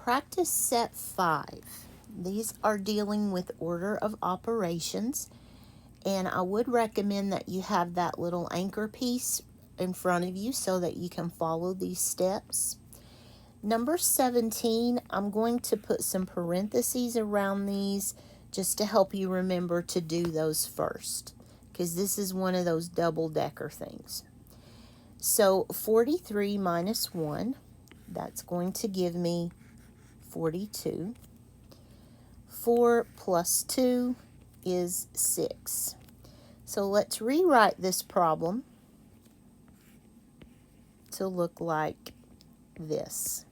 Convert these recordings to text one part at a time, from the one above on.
practice set 5. These are dealing with order of operations, and I would recommend that you have that little anchor piece in front of you so that you can follow these steps. Number 17, I'm going to put some parentheses around these just to help you remember to do those first, because this is one of those double-decker things. So 43 minus 1, that's going to give me 42. 4 plus 2 is 6. So let's rewrite this problem to look like this.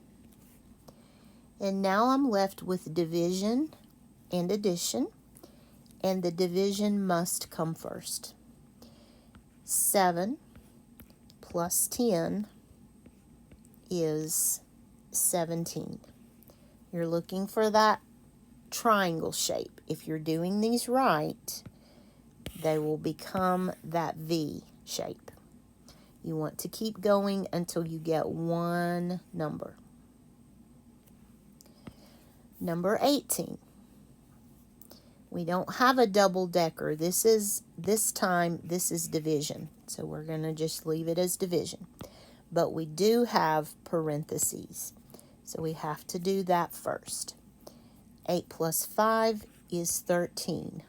And now I'm left with division and addition, and the division must come first. 7 plus 10 is 17. You're looking for that triangle shape. If you're doing these right, they will become that V shape. You want to keep going until you get one number. Number 18. We don't have a double-decker. This time this is division. So we're going to just leave it as division. But we do have parentheses. So we have to do that first. 8 plus 5 is 13.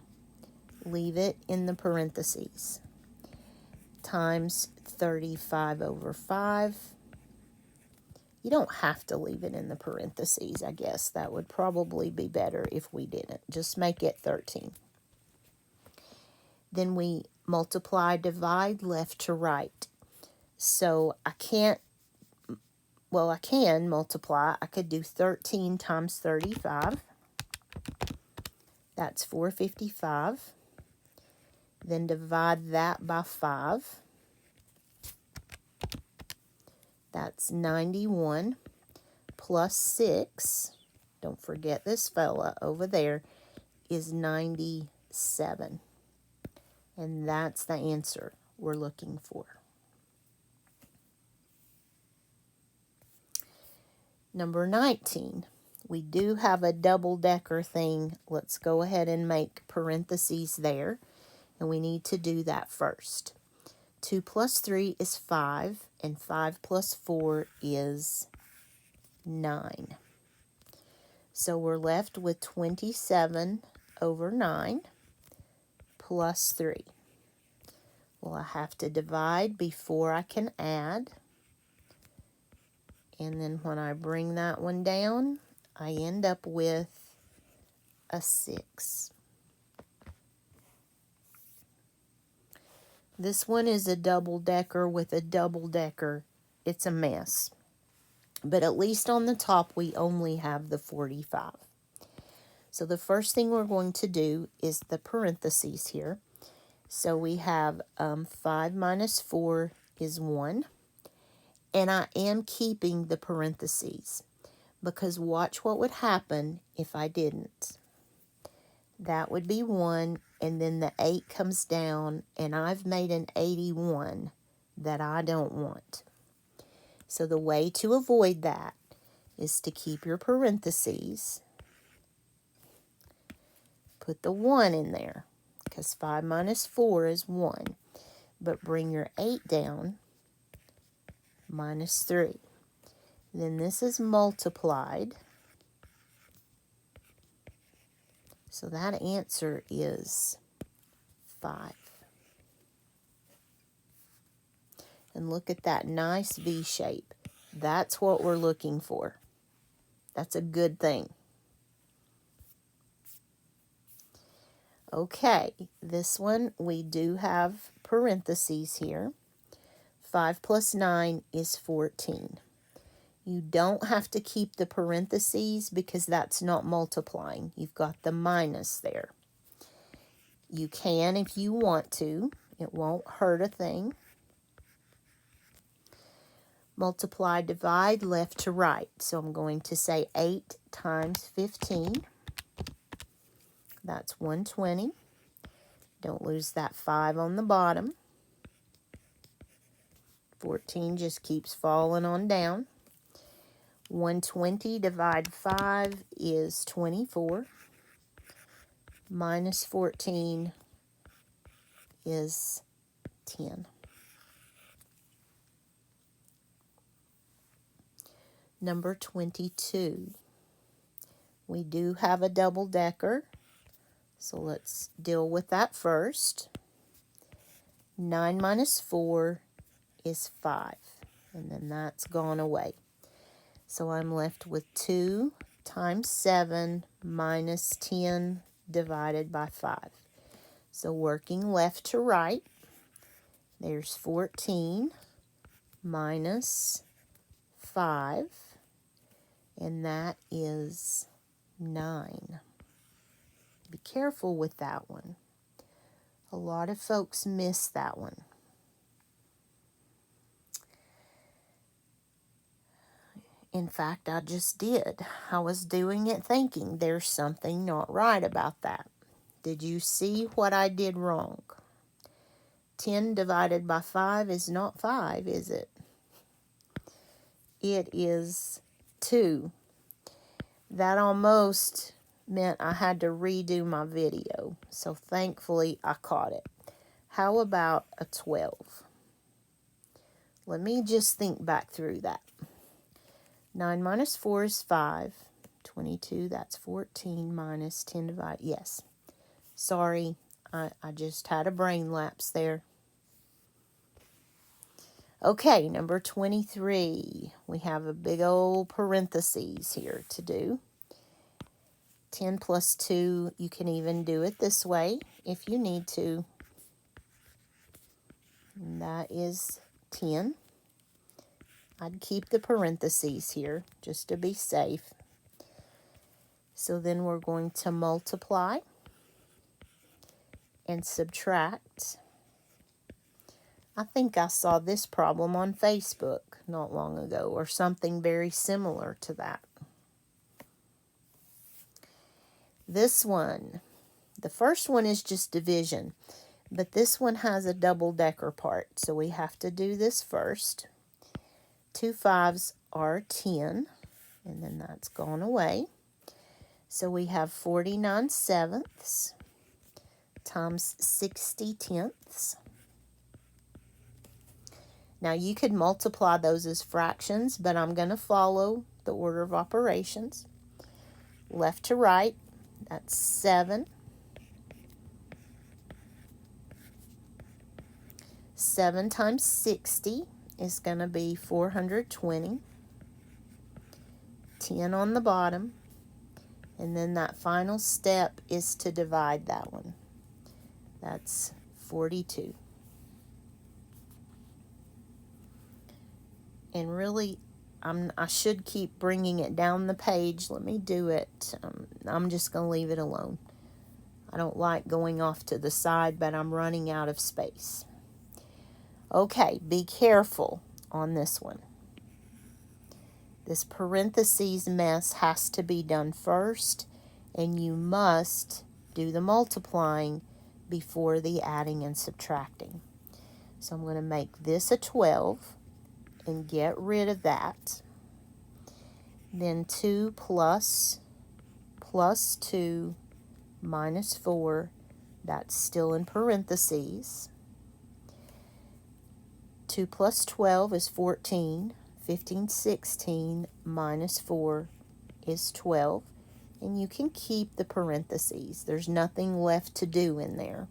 Leave it in the parentheses. Times 35 over 5. You don't have to leave it in the parentheses, I guess. That would probably be better if we didn't. Just make it 13. Then we multiply, divide left to right. So I can multiply. I could do 13 times 35. That's 455. Then divide that by 5. That's 91 plus 6. Don't forget this fella over there is 97. And that's the answer we're looking for. Number 19. We do have a double-decker thing. Let's go ahead and make parentheses there. And we need to do that first. 2 plus 3 is 5, and 5 plus 4 is 9. So we're left with 27 over 9 plus 3. Well, I have to divide before I can add. And then when I bring that one down, I end up with a 6. This one is a double-decker with a double-decker. It's a mess. But at least on the top, we only have the 45. So the first thing we're going to do is the parentheses here. So we have 5 minus 4 is 1. And I am keeping the parentheses, because watch what would happen if I didn't. That would be 1, and then the 8 comes down, and I've made an 81 that I don't want. So the way to avoid that is to keep your parentheses. Put the 1 in there, because 5 minus 4 is 1. But bring your 8 down, minus 3. Then this is multiplied. So that answer is 5. And look at that nice V shape. That's what we're looking for. That's a good thing. Okay, this one we do have parentheses here. 5 plus 9 is 14. You don't have to keep the parentheses because that's not multiplying. You've got the minus there. You can if you want to. It won't hurt a thing. Multiply, divide, left to right. So I'm going to say 8 times 15. That's 120. Don't lose that 5 on the bottom. 14 just keeps falling on down. 120 divided 5 is 24. Minus 14 is 10. Number 22. We do have a double-decker, so let's deal with that first. 9 minus 4 is 5, and then that's gone away. So I'm left with 2 times 7 minus 10 divided by 5. So working left to right, there's 14 minus 5, and that is 9. Be careful with that one. A lot of folks miss that one. In fact, I just did. I was doing it thinking there's something not right about that. Did you see what I did wrong? 10 divided by 5 is not 5, is it? It is 2. That almost meant I had to redo my video, so thankfully I caught it. How about a 12? Let me just think back through that. 9 minus 4 is 5. 22, that's 14 minus 10 divided. Yes. Sorry, I just had a brain lapse there. Okay, number 23. We have a big old parentheses here to do. 10 plus 2, you can even do it this way if you need to. And that is 10. I'd keep the parentheses here just to be safe. So then we're going to multiply and subtract. I think I saw this problem on Facebook not long ago, or something very similar to that. This one, the first one is just division, but this one has a double-decker part, so we have to do this first. 2 5s are 10, and then that's gone away. So we have 49 sevenths times 60 tenths. Now you could multiply those as fractions, but I'm going to follow the order of operations. Left to right, that's 7. 7 times 60 is going to be 420. 10 on the bottom. And then that final step is to divide that one. That's 42. And really, I should keep bringing it down the page. Let me do it. I'm just going to leave it alone. I don't like going off to the side, but I'm running out of space. Okay, be careful on this one. This parentheses mess has to be done first, and you must do the multiplying before the adding and subtracting. So I'm going to make this a 12 and get rid of that. Then 2 plus 2 minus 4, that's still in parentheses. 2 plus 12 is 14. 15, 16 minus 4 is 12. And you can keep the parentheses. There's nothing left to do in there.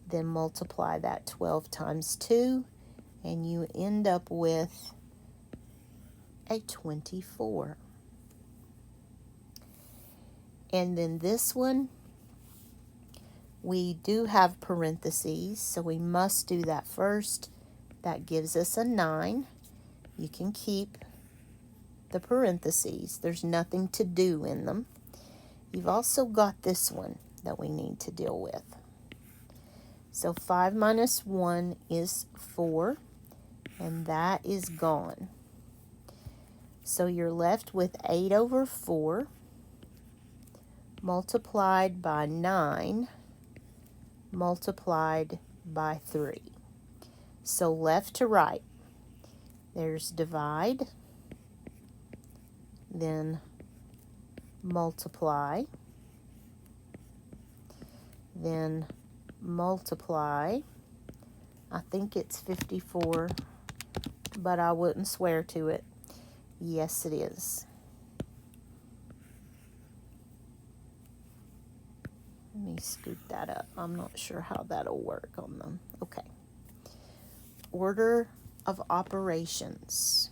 Then multiply that 12 times 2, and you end up with a 24. And then this one, we do have parentheses, so we must do that first. That gives us a 9. You can keep the parentheses. There's nothing to do in them. You've also got this one that we need to deal with. So 5 minus 1 is 4, and that is gone. So you're left with 8 over 4 multiplied by 9 multiplied by 3. So left to right, there's divide then multiply, then multiply. I think it's 54, but I wouldn't swear to it. Yes, it is. Let me scoot that up. I'm not sure how that'll work on them. Okay. Order of operations.